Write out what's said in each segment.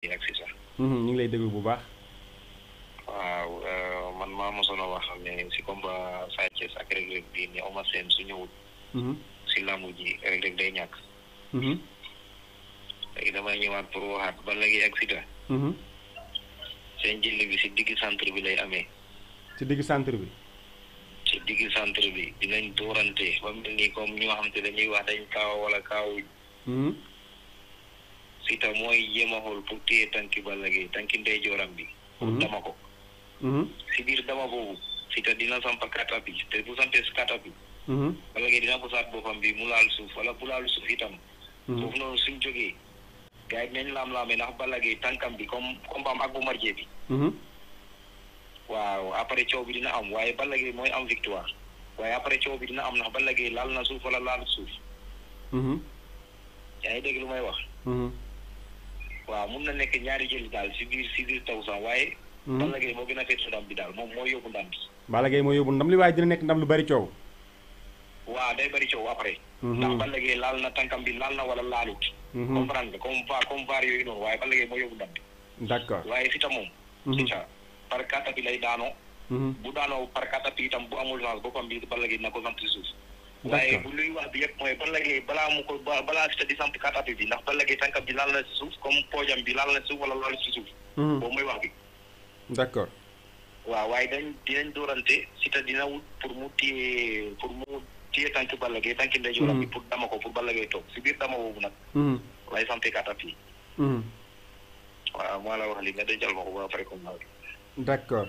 ak si sax. ñu ngi lay déglu bu baax. waaw man maa mosoon a wax ne si combat Sa Thiès ak Reug Reug bii ne Eumeu Sène su ñëwul. si làmbu ji Reug Reug day ñàkk. léegi damay ñëwaat pour waxaat Balla Gaye ak Siteu. seen jëli bi si digg centre bi lay amee. ci digg centre bi. ci digg centre bi dinañ dóorante ba mel ni comme ñoo xam te dañuy wax dañ kaaw wala kaawuñ. Siteu mooy jéem a xool pour téye tànki Balla Gaye tànki ndeyjooram bi. pour dama ko. si biir dama boobu Siteu dina samp kata bi te bu sampee si kata bi. Balla Gaye dina ko saat boppam bi mu laal suuf wala bu laalu suuf itam. foofu noonu suñ jógee. gars yi dinañ laam-laamee ndax Balla Gaye tànkam bi comme am ak bu marjee bi. waaw après coow bi dina am waaye Balla Gaye mooy am victoire waaye après coow bi dina am ndax Balla Gaye laal na suuf wala laalu suuf. yaa ngi dégg lu may wax. waaw mun na nekk ñaari jëli daal si biir taw sax waaye. Balla Gaye moo gën a fekk ndam bi daal moom moo yóbbu ndam bi. Balla Gaye moo yóbbu ndam li waaye dina nekk ndam lu bari coow. waaw day bari coow après. ndax Balla Gaye laal na tànkam bi laal na wala laalut. comprendre nga comme var yooyu noonu waaye Balla Gaye moo yóbbu ndam bi. d'accord waaye Siteu moom. Siteu par kata bi lay daanoo. bu daanoo par kata bi itam bu amul chance boppam bi Balla Gaye dina ko sant si suuf. waaye bu luy wax bi yëpp mooy Balla Gaye balaa Siteu di samp kata bi ndax Balla Gaye tànkam bi laal na si suuf comme poojam bi laal na si suuf wala laal si suuf. boobu mooy wax bi. d'accord. waaw waaye dinañ dóorante Siteu dina wut pour mu téye tànk Balla Gaye tànki ndeyjooram bi pour dama ko pour Balla Gaye toog si biir dama boobu nag. lay sampee kata bi. waaw moo la wax li nga dencal ma ko ba pare comme d'accord.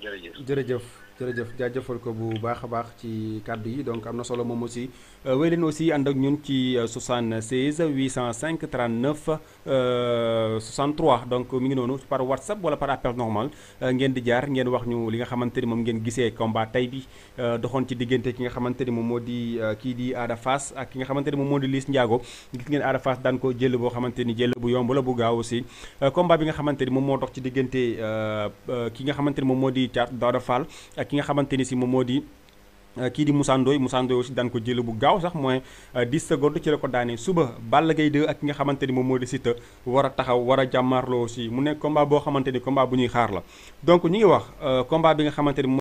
jërëjëf jaajëfal ko bu baax a baax ci kàddu yi donc am na solo moom aussi wéy leen aussi ànd ak ñun ci 76 805 39 63 donc mi ngi noonu par WhatsApp wala par appel normal ngeen di jaar ngeen wax ñu li nga xamante ni moom ngeen gisee combat tey bi doxoon ci diggante ki nga xamante ni moom moo di kii di Ada Fass ak ki nga xamante ni moom moo di Liss Ndiago gis ngeen Ada Fass daan ko jël boo xamante ni jël bu yomb la bu gaaw aussi combat bi nga xamante ni moom moo dox ci diggante ki nga xamante ni moom moo di Thiatou Daouda Fall ak ki nga xamante ni si moom moo di kii di Moussa Ndoye aussi daan ko jël bu gaaw sax moins 10 secondes ci la ko daanee suba Balla Gaye 2 ak ki nga xamante ni moom moo di Siteu war a taxaw war a jàmmaarloo aussi mu nekk combat boo xamante ni combat bu ñuy xaar la donc ñu ngi wax combat bi nga xamante ni